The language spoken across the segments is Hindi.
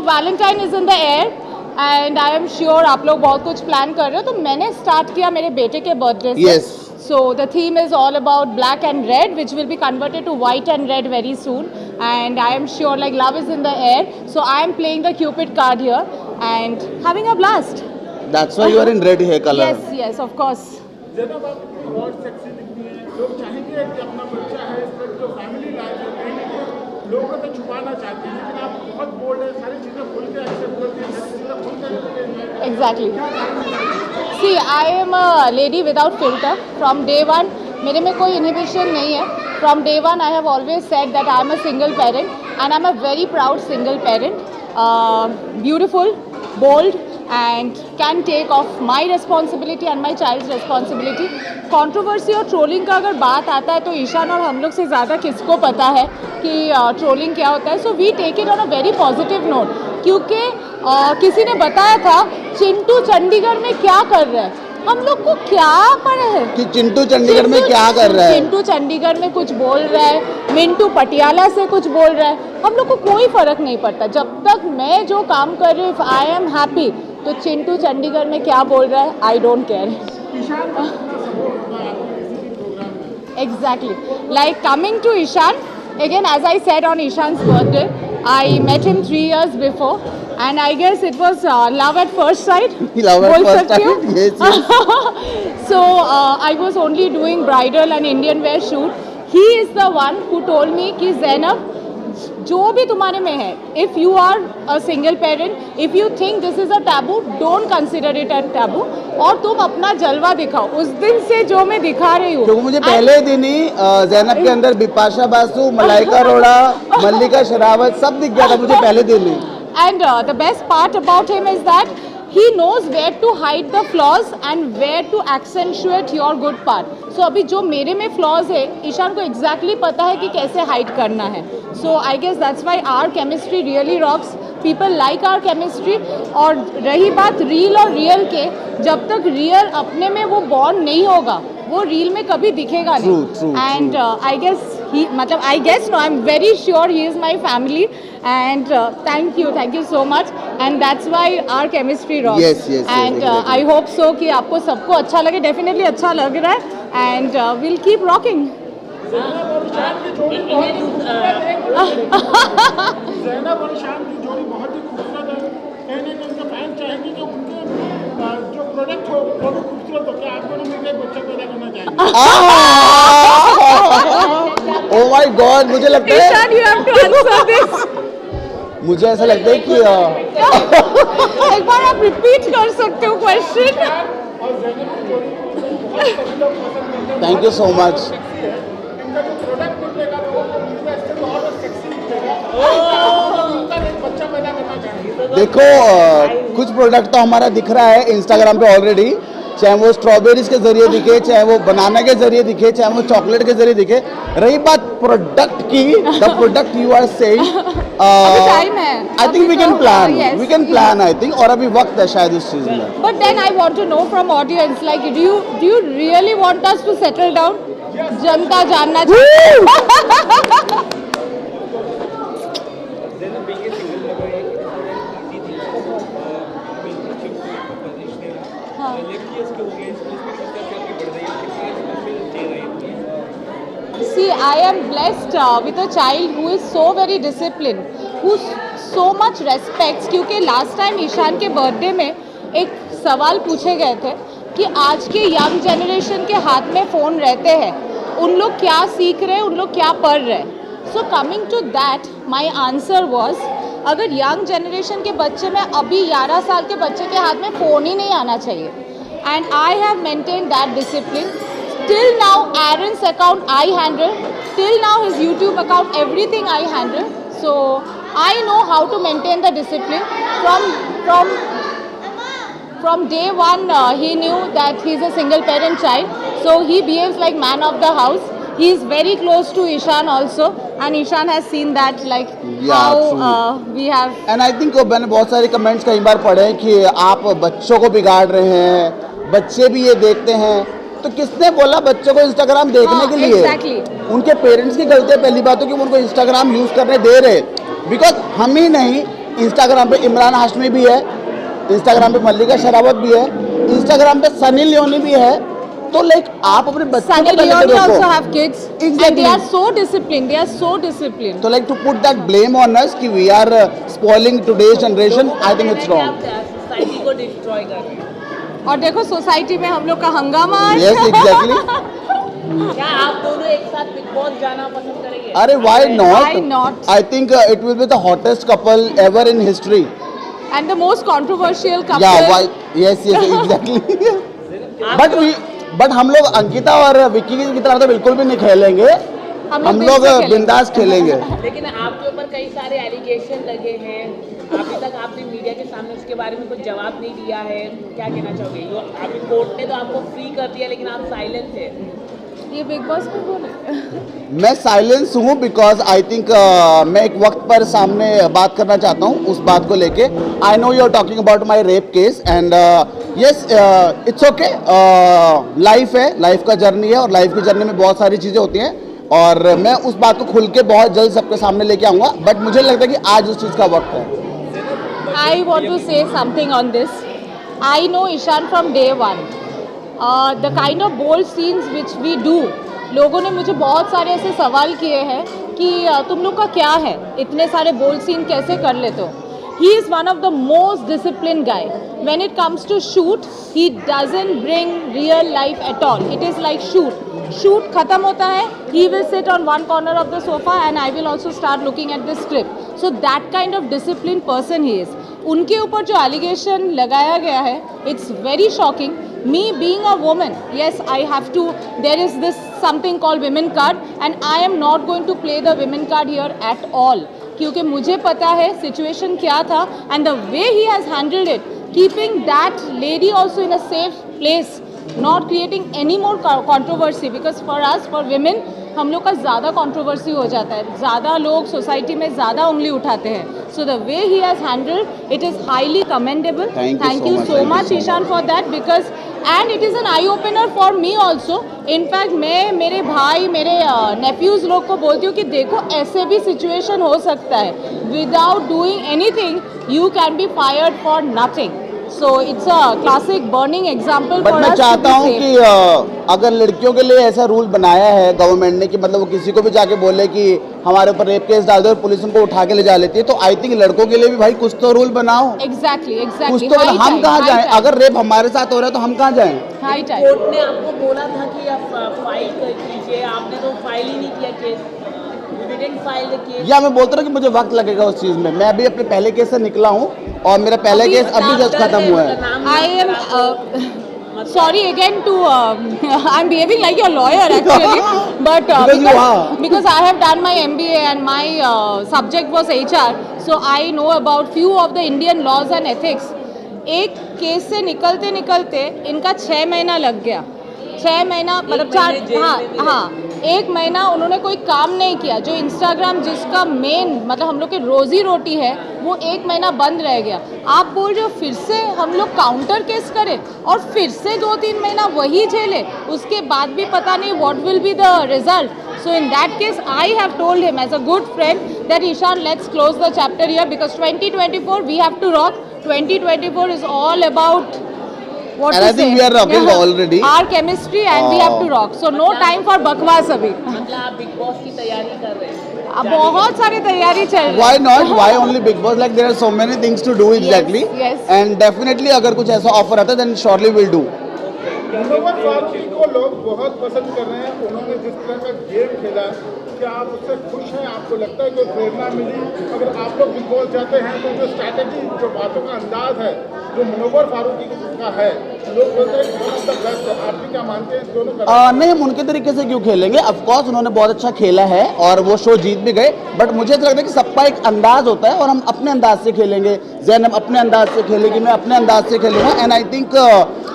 Valentine is in the air and I am sure आप लोग बहुत कुछ प्लान कर रहे हो, तो मैंने स्टार्ट किया मेरे बेटे के बर्थडे से. Yes. So the theme is all about black and red, which will be converted to white and red very soon. And I am sure like love is in the air. So I am playing the Cupid card here and having a blast. That's why you are in red hair color. Yes, yes, of course. जनाब आप बहुत सेक्सी दिखती हैं, लोग चाहेंगे कि अपना बच्चा है, इसका जो फैमिली लाइफ है कहीं ना कहीं लोगों को छुपाना चाहते हैं, लेकिन आप बहुत बोल्ड है, सारी चीज़ें खुल के एक्सेप्ट करती हैं, सारी चीज़ें खुल के Exactly. See, I am a lady without filter. From day one, मेरे में कोई inhibition नहीं है. From day one, I have always said that I am a single parent and I am a very proud single parent. Beautiful, bold, and can take off my responsibility and my child's responsibility. Controversy और trolling का अगर बात आता है तो ईशान और हम लोग से ज़्यादा किसको पता है कि trolling क्या होता है. So we take it on a very positive note. क्योंकि किसी ने बताया था चिंटू चंडीगढ़ में क्या कर रहा है. हम लोग को क्या पता है कि चिंटू चंडीगढ़ में क्या कर रहा है. चिंटू चंडीगढ़ में कुछ बोल रहा है, मिंटू पटियाला से कुछ बोल रहा है, हम लोग को कोई फर्क नहीं पड़ता. जब तक मैं जो काम कर रही हूँ आई एम हैप्पी, तो चिंटू चंडीगढ़ में क्या बोल रहा है I don't care. Exactly. Like coming to Ishan, again as I said on Ishan's birthday, I met him 3 years before and I guess it was love at first sight. Love at बोल first सकती हूँ? sight, yes. So I was only doing bridal and Indian wear shoot. He is the one who told me कि Zainab, जो भी तुम्हारे में है, if you are a single parent, if you think this is a taboo, don't consider it a taboo. और तुम अपना जलवा दिखाओ. उस दिन से जो मैं दिखा रही हूँ, क्योंकि मुझे पहले दिन ही जैनब के अंदर बिपाशा बासु, मलाइका अरोड़ा, मल्लिका शेरावत सब दिख गया था मुझे पहले दिन ही. And the best part about him is that he knows where to hide the flaws and where to accentuate your good part. So अभी जो मेरे में flaws है, ईशान को exactly पता है कि कैसे hide करना है. So I guess that's why our chemistry really rocks. People like our chemistry. और रही बात real और real के, जब तक real अपने में वो bond नहीं होगा, वो real में कभी दिखेगा नहीं. True. And I guess he, मतलब I guess no, I'm very sure he is my family. And thank you so much. And that's why our chemistry rocks. Yes, And exactly. I hope so कि आपको सबको अच्छा लगे. Definitely अच्छा लग रहा है. And we'll keep rocking. Zainab और ईशान की जोड़ी बहुत ही खूबसूरत है. कहीं ना कहीं उनके फैन चाहेंगे कि उनके जो प्रोडक्ट हो वो भी खूबसूरत हो. क्या आप दोनों मिलकर एक बच्चा पैदा करना चाहेंगे? Oh my God, मुझे लगता है Ishan, you have to answer this. मुझे ऐसा लगता है कि एक बार आप रिपीट कर सकते हो क्वेश्चन. और ज़ैनब की जोड़ी बहुत लोग पसंद करते हैं. Thank you so much. इनका जो प्रोडक्ट निकलेगा लोगों को मिलकर इससे तो और सेक्सी निकलेगा. मिलकर एक बच्चा पैदा करना चाहेंगे. देखो कुछ प्रोडक्ट तो हमारा दिख रहा है इंस्टाग्राम पे ऑलरेडी, चाहे वो स्ट्रॉबेरीज के जरिए दिखे, चाहे वो बनाना के जरिए दिखे, चाहे वो चॉकलेट के जरिए दिखे. रही बात प्रोडक्ट की, the product you are saying, time है. I think we can plan, Yes. We can plan I think. और अभी वक्त है शायद इस चीज में. But then I want to know from audience, like, do you really want us to settle down? जनता जानना चाहिए. See, I am blessed with a child who is so very disciplined, who so much respects. क्योंकि लास्ट टाइम ईशान के बर्थडे में एक सवाल पूछे गए थे कि आज के यंग जनरेशन के हाथ में फ़ोन रहते हैं, उन लोग क्या सीख रहे हैं, उन लोग क्या पढ़ रहे हैं. So coming to that my answer was, अगर यंग जनरेशन के बच्चे में अभी 11 साल के बच्चे के हाथ में फ़ोन ही नहीं आना चाहिए. And I have maintain that discipline. Till now, Aaron's account I handle. Till now, his YouTube account, everything I handle. So I know how to maintain the discipline. From day one, he knew that he's a single parent child. So he behaves like man of the house. He is very close to Ishan also, and Ishan has seen that, like how we have. And I think मैंने बहुत सारे कमेंट्स कई बार पढ़े हैं कि आप बच्चों को बिगाड़ रहे हैं, बच्चे भी ये देखते हैं. तो किसने बोला बच्चों को इंस्टाग्राम देखने के लिए? Exactly. उनके पेरेंट्स की गलती है. पहली बात तो कि वो उनको इंस्टाग्राम यूज करने दे रहे, बिकॉज हम ही नहीं इंस्टाग्राम पे इमरान हाशमी भी है, इंस्टाग्राम पे मल्लिका शेरावत भी है, इंस्टाग्राम पे सनी लियोनी भी है। तो लाइक आप अपने बच्चों Sunny को पहले Leone देखो। also have kids, and Exactly. they are so disciplined. They are so disciplined. तो like to put that blame on us कि we are spoiling today's generation, I think it's wrong. Society को डिस्ट्रॉय कर रहे हैं। और देखो सोसाइटी में हम लोग का हंगामा। Yes exactly. क्या आप दोनों एक साथ बिग बॉस जाना पसंद करेंगे? अरे why Why not? not? I think it will be the hottest couple ever in history. And the most controversial couple. या why yes yes exactly. But हम लोग अंकिता और विक्की की तरह तो बिल्कुल भी नहीं खेलेंगे। हम दिल लोग से खेलेंगे। बिंदास खेलेंगे। लेकिन आपके ऊपर कई सारे एलिगेशन लगे हैं, अभी तक आपने मीडिया के सामने उसके बारे में कुछ जवाब नहीं दिया है, क्या कहना चाहोगे? यो अभी कोर्ट ने तो आपको फ्री कर दिया लेकिन आप साइलेंट थे। ये बिग बॉस में बोले। मैं साइलेंस हूँ बिकॉज आई थिंक मैं एक वक्त पर सामने बात करना चाहता हूँ उस बात को लेके। I know you are talking about my rape case and yes it's okay, life है, लाइफ का जर्नी है और लाइफ की जर्नी में बहुत सारी चीज़ें होती हैं और मैं उस बात को खुल के बहुत जल्द सबके सामने लेके आऊँगा। बट मुझे लगता है कि आज उस चीज़ का वक्त है। I want to say something on this. I know Ishan from day one. The kind of bold scenes which we do. लोगों ने मुझे बहुत सारे ऐसे सवाल किए हैं कि तुम लोग का क्या है, इतने सारे बोल्ड सीन कैसे कर लेते हो? He is one of the most disciplined guy. When it comes to shoot, he doesn't bring real life at all. It is like shoot. Shoot खत्म होता है, he will sit on one corner of the sofa and I will also start looking at the script. So that kind of disciplined person he is. उनके ऊपर जो allegation लगाया गया है, it's very shocking. Me being a woman, yes, I have to. There is this something called women card, and I am not going to play the women card here at all. क्योंकि मुझे पता है सिचुएशन क्या था and the way he has handled it, keeping that lady also in a safe place, not creating any more controversy because for us, for women, हम लोग का ज़्यादा कंट्रोवर्सी हो जाता है, ज़्यादा लोग सोसाइटी में ज़्यादा उंगली उठाते हैं. So the way he has handled it is highly commendable. Thank you so much Ishaan for that because and it is an eye opener for me also. In fact मैं मेरे भाई मेरे नेफ्यूज़ लोग को बोलती हूँ कि देखो ऐसे भी सिचुएशन हो सकता है. Without doing anything you can be fired for nothing. So it's a classic burning example but for मैं us to चाहता be हूँ safe. कि अगर लड़कियों के लिए ऐसा रूल बनाया है गवर्नमेंट ने कि मतलब वो किसी को भी जाके बोले कि हमारे ऊपर रेप केस डाल दो और पुलिस उनको उठा के ले जा लेती है, तो आई थिंक लड़कों के लिए भी भाई कुछ तो रूल बनाओ. Exactly. कुछ तो High हम time, कहाँ high जाएं? time. अगर रेप हमारे साथ हो रहा है तो हम कहाँ जाएं? High time. कोर्ट ने आपको बोला था कि आप फाइल कर कीजिए, आपने तो फाइल ही नहीं किया case. You didn't file the case. या मैं बोलता हूँ कि मुझे वक्त लगेगा उस चीज़ में. मैं अभी अपने पहले केस से निकला हूँ और मेरा पहला केस अभी जस्ट खत्म हुआ है. I am sorry again to I'm behaving like your lawyer actually, but Because you are. because I have done my MBA and my subject was HR, so I know about few of the Indian laws and ethics. एक केस से निकलते निकलते इनका 6 महीना लग गया. 6 महीना मतलब 4 हाँ 1 महीना उन्होंने कोई काम नहीं किया. जो इंस्टाग्राम जिसका मेन मतलब हम लोग की रोजी रोटी है वो 1 महीना बंद रह गया. आप बोल रहे हो फिर से हम लोग काउंटर केस करें और फिर से 2-3 महीना वही झेले, उसके बाद भी पता नहीं what will be the result. So in that case, I have told him as a good friend that Ishan, let's close the chapter here because 2024 we have to rock. 2024 is all about what And to I think say. we are rocking already. Our chemistry and we have to rock. So no time for बकवास अभी. मतलब आप बिग बॉस की तैयारी कर रहे हैं. अब बहुत सारी तैयारी चल रही है. Why not? Why only Big Boss? Like there are so many things to do exactly. yes. And definitely अगर कुछ ऐसा ऑफर आता है then surely we'll do. Munawwar Farooqui को लोग बहुत पसंद कर रहे हैं. उन्होंने जिस तरह का गेम खेला, क्या आप उससे खुश हैं? आपको लगता है कोई प्रेरणा मिली? अगर आप लोग बिग बॉस जाते हैं तो जो स्ट्रैटेजी, जो बातों का अंदाज है जो मुनव्वर फारूकी का है, लोग बोलते हैं वन ऑफ द बेस्ट है. आप भी क्या मानते हैं दोनों का? नहीं, हम उनके तरीके से क्यों खेलेंगे. ऑफ कोर्स उन्होंने बहुत अच्छा खेला है और वो शो जीत भी गए. बट मुझे ऐसा लगता है कि सबका एक अंदाज होता है और हम अपने अंदाज से खेलेंगे. जैनब अपने अंदाज से खेलेगी, मैं अपने अंदाज से खेलूँगा. एंड आई थिंक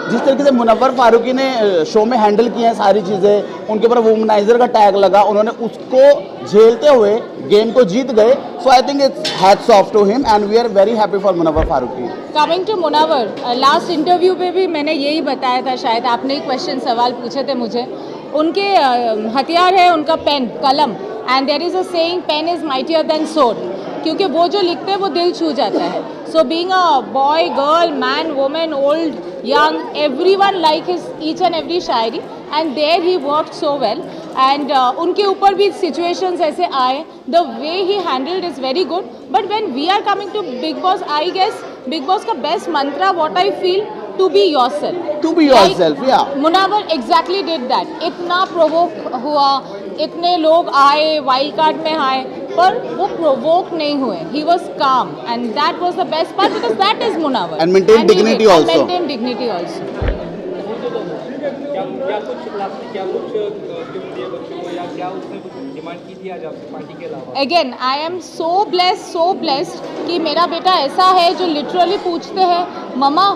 जिस तरीके से मुनव्वर फारूकी ने शो में हैंडल किए हैं सारी चीज़ें, उनके ऊपर वुमनाइजर का टैग लगा, उन्होंने उसको झेलते हुए गेम को जीत गए. So I think it's hats off to him and we are very happy for Munawar Faruqui. Coming to Munawar, last interview पे भी मैंने यही बताया था, शायद आपने एक क्वेश्चन सवाल पूछे थे मुझे. उनके हथियार है उनका पेन, कलम. And there is a saying pen is mightier than sword. क्योंकि वो जो लिखते हैं वो दिल छू जाता है. So being a boy, girl, man, woman, old, young, everyone like his each and every Shayari, and there he worked so well. And उनके ऊपर भी situations ऐसे आए, the way he handled is very good. But when we are coming to Big Boss, I guess Big Boss का best mantra, what I feel, to be yourself. To be yourself, yeah. Munawar exactly did that. इतना provoke हुआ, इतने लोग आए, वाइल्ड कार्ड में आए, पर वो प्रोवोक नहीं हुए. He was calm, and that was the best part because that is Munawar. And maintain dignity also. And maintain dignity also. क्या कुछ गिफ्ट दिए बच्चों को या क्या उसने कुछ डिमांड की थी आज आपसे पार्टी के अलावा? Again, I am so blessed कि मेरा बेटा ऐसा है जो लिटरली पूछते हैं, मम्मा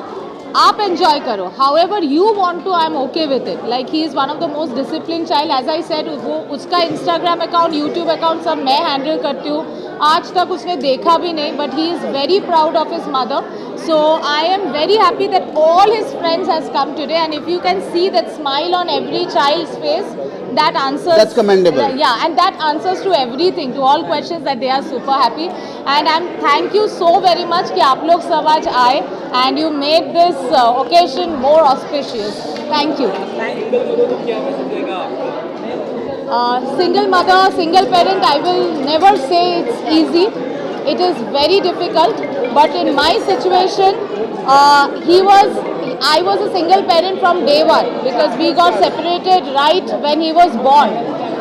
आप एंजॉय करो, however you want to, I am okay with it. Like he is one of the most disciplined child. As I said, वो उसका Instagram अकाउंट, YouTube अकाउंट सब मैं हैंडल करती हूँ. आज तक उसने देखा भी नहीं, but he is very proud of his mother. So I am very happy that all his friends has come today, and if you can see that smile on every child's face, that answers. That's commendable. Yeah, and that answers to everything, to all questions, that they are super happy. And thank you so very much कि आप लोग सब आज आए and you made this occasion more auspicious. Thank you. Single mother, single parent, I will never say it's easy. It is very difficult. But in my situation, I was a single parent from day one because we got separated right when he was born.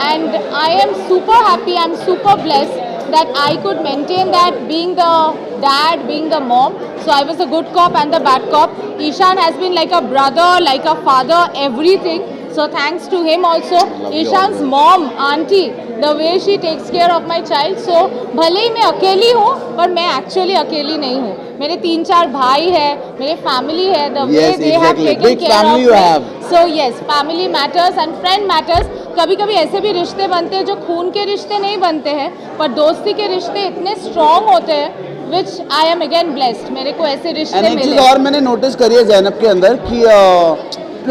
And I am super happy, I'm super blessed that I could maintain that, being the dad, being the mom. So I was a good cop and the bad cop. Ishan has been like a brother, like a father, everything. So thanks to him also. Ishan's mom, auntie, the way she takes care of my child. So भले ही मैं अकेली हूँ, पर मैं actually अकेली नहीं हूँ. मेरे 3-4 भाई है, मेरे family है. The way Yes, they have exactly. taken Big care family of you me. have. So yes, family matters and friend matters. कभी कभी ऐसे भी रिश्ते बनते हैं जो खून के रिश्ते नहीं बनते हैं, पर दोस्ती के रिश्ते इतने strong होते हैं, which I am again blessed. मेरे को ऐसे रिश्ते एक चीज़ मिले. और मैंने नोटिस करी है जैनब के अंदर कि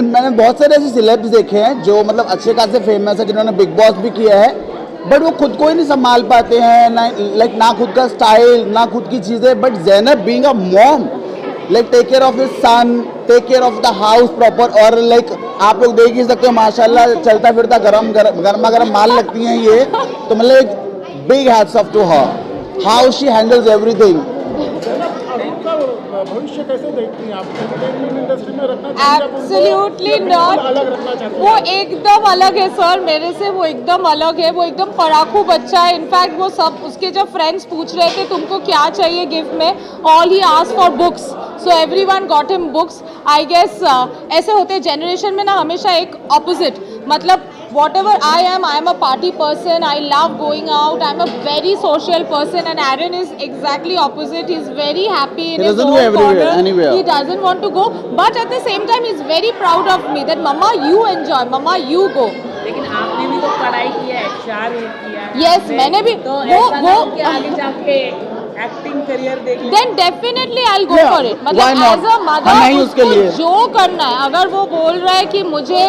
मैंने बहुत सारे ऐसे सिलेब्स देखे हैं जो मतलब अच्छे खासे फेमस है, जिन्होंने बिग बॉस भी किया है, बट वो खुद को ही नहीं संभाल पाते हैं, ना खुद का स्टाइल, ना खुद की चीज़ें. But Zainab being a mom, like take care of his son, take care of the house proper, और लाइक आप लोग देख ही सकते हो माशाल्लाह चलता फिरता गर्मा गर्म माल लगती हैं ये, तो मतलब एक big hats off to her, how she handles everything. भविष्य कैसे देखती हैं आप? एंटरटेनमेंट इंडस्ट्री में रखना चाहिए? Absolutely not. अलग रखना चाहती वो एकदम अलग है सर, मेरे से वो एकदम अलग है. वो एकदम पढ़ाकू बच्चा है. इनफैक्ट वो सब उसके जब फ्रेंड्स पूछ रहे थे तुमको क्या चाहिए गिफ्ट में, all he asked for books. So everyone got him books. I guess ऐसे होते जनरेशन में ना हमेशा एक ऑपोजिट, मतलब whatever I am a party person. I love going out. I'm a very social person, and Aaron is exactly opposite. He's very happy in He his doesn't own go everywhere, corner. anywhere. He doesn't want to go, but at the same time he's very proud of me that Mama you enjoy, Mama you go. लेकिन आपने भी तो पढ़ाई किया है, HR किया है. Yes, मैंने भी तो वो ऐसा ना हो कि आगे जाके एक्टिंग करियर देख लें. then definitely I'll go Yeah, for it. why मतलब not? as a mother हम नहीं उसके उसको लिए. जो करना है, अगर वो बोल रहा है कि मुझे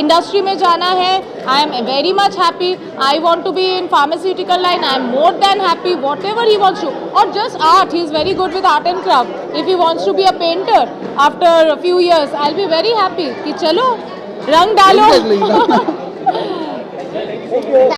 इंडस्ट्री में जाना है, I am very much happy. I want to be in pharmaceutical line. I am more than happy. Whatever he wants to, or just art. He is very good with art and craft. If he wants to be a painter after a few years, I'll be very happy. कि चलो रंग डालो. Exactly.